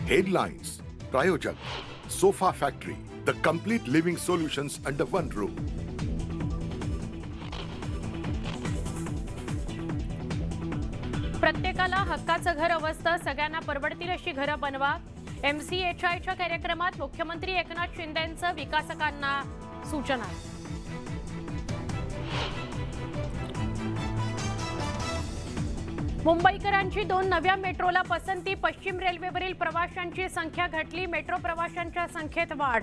Headlines, Prayojak, Sofa Factory, the complete living solutions under one roof. प्रत्येकाला हक्काचं घर अवस्था सगळ्यांना परवडतील अशी घरं बनवा. MCHIच्या कार्यक्रमात मुख्यमंत्री एकनाथ शिंदेंचं विकासकांना सूचना. मुंबईकरांची 2 नव्या मेट्रोला पसंती. पश्चिम रेल्वेवरील प्रवाशांची संख्या घटली. मेट्रो प्रवाशांच्या संख्येत वाढ.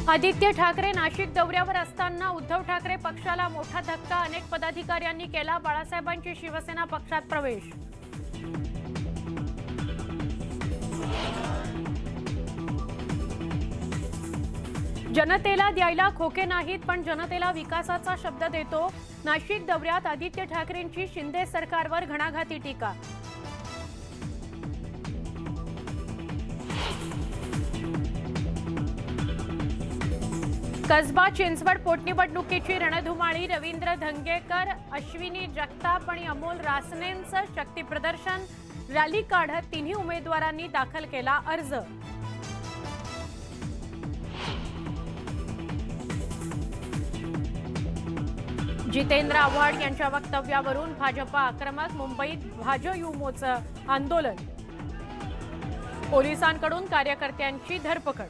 आदित्य ठाकरे नाशिक दौऱ्यावर असताना उद्धव ठाकरे पक्षाला मोठा धक्का. अनेक पदाधिकाऱ्यांनी केला बाळासाहेबांची शिवसेना पक्षात प्रवेश. जनतेला द्यायला खोके नाहीत, पण जनतेला विकासाचा शब्द देतो. नाशिक दौऱ्यात आदित्य ठाकरेंची शिंदे सरकारवर घणाघाती टीका. कसबा चिंचवड पोटनिवडणुकीची रणधुमाळी. रवींद्र धंगेकर, अश्विनी जगताप आणि अमोल रासनेंचं शक्ती प्रदर्शन. रॅली काढत तिन्ही उमेदवारांनी दाखल केला अर्ज. जितेंद्र आव्हाड यांच्या वक्तव्यावरून भाजपा आक्रमक. मुंबईत भाजयुमोचं आंदोलन. पोलिसांकडून कार्यकर्त्यांची धरपकड.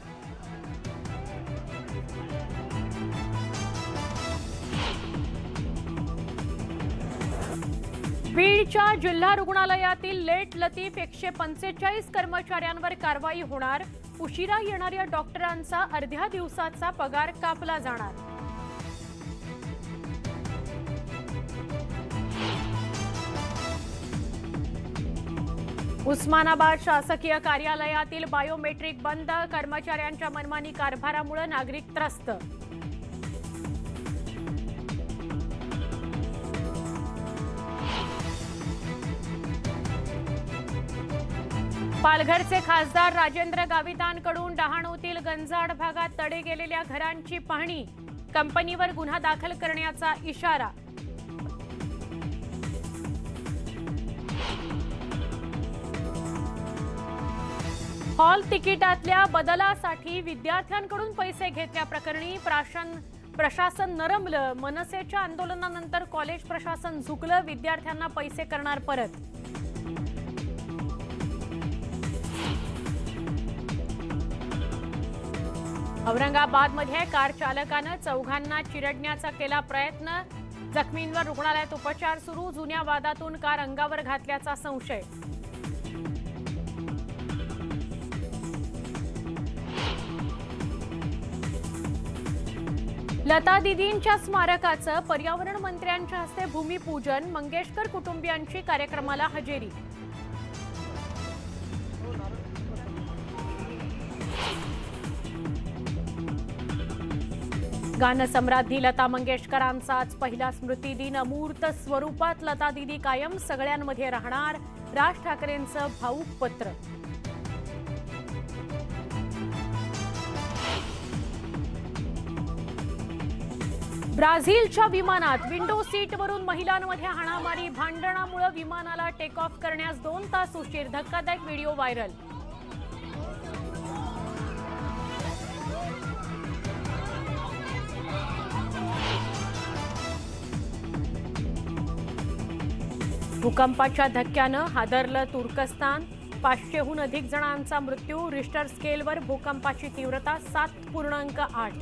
बीडच्या जिल्हा रुग्णालयातील लेट लतीफ 145 कर्मचाऱ्यांवर कारवाई होणार. उशिरा येणाऱ्या डॉक्टरांचा अर्ध्या दिवसाचा पगार कापला जाणार. उस्मानाबाद शासकीय कार्यालयातील बायोमेट्रिक बंद. कर्मचाऱ्यांच्या मनमानी कारभारामुळे नागरिक त्रस्त. पालघरचे खासदार राजेंद्र गावितांकडून डहाणूतील गंजाड भागात तडे गेलेल्या घरांची पाहणी. कंपनीवर गुन्हा दाखल करण्याचा इशारा. हॉल तिकिटातल्या बदलासाठी विद्यार्थ्यांकडून पैसे घेतल्याप्रकरणी प्रशासन नरमलं. मनसेच्या आंदोलनानंतर कॉलेज प्रशासन झुकलं. विद्यार्थ्यांना पैसे करणार परत. औरंगाबादमध्ये कार चालकानं चौघांना चिरडण्याचा केला प्रयत्न. जखमींवर रुग्णालयात उपचार सुरू. जुन्या वादातून कार अंगावर घातल्याचा संशय. लता दीदींच्या स्मारकाचं पर्यावरण मंत्र्यांच्या हस्ते भूमिपूजन. मंगेशकर कुटुंबियांची कार्यक्रमाला हजेरी. गानसम्राज्ञी लता मंगेशकरांचा आज पहिला स्मृती दिन. अमूर्त स्वरूपात लता दीदी कायम सगळ्यांमध्ये राहणार. राज ठाकरेंचं भावूक पत्र. ब्राझीलच्या विमानात विंडो सीटवरून महिलांमध्ये हाणामारी. भांडणामुळे विमानाला टेक ऑफ करण्यास 2 तास उशीर. धक्कादायक व्हिडिओ व्हायरल. भूकंपाच्या धक्क्यानं हादरलं तुर्कस्तान. 500हून अधिक जणांचा मृत्यू. रिश्टर स्केलवर भूकंपाची तीव्रता 7.8.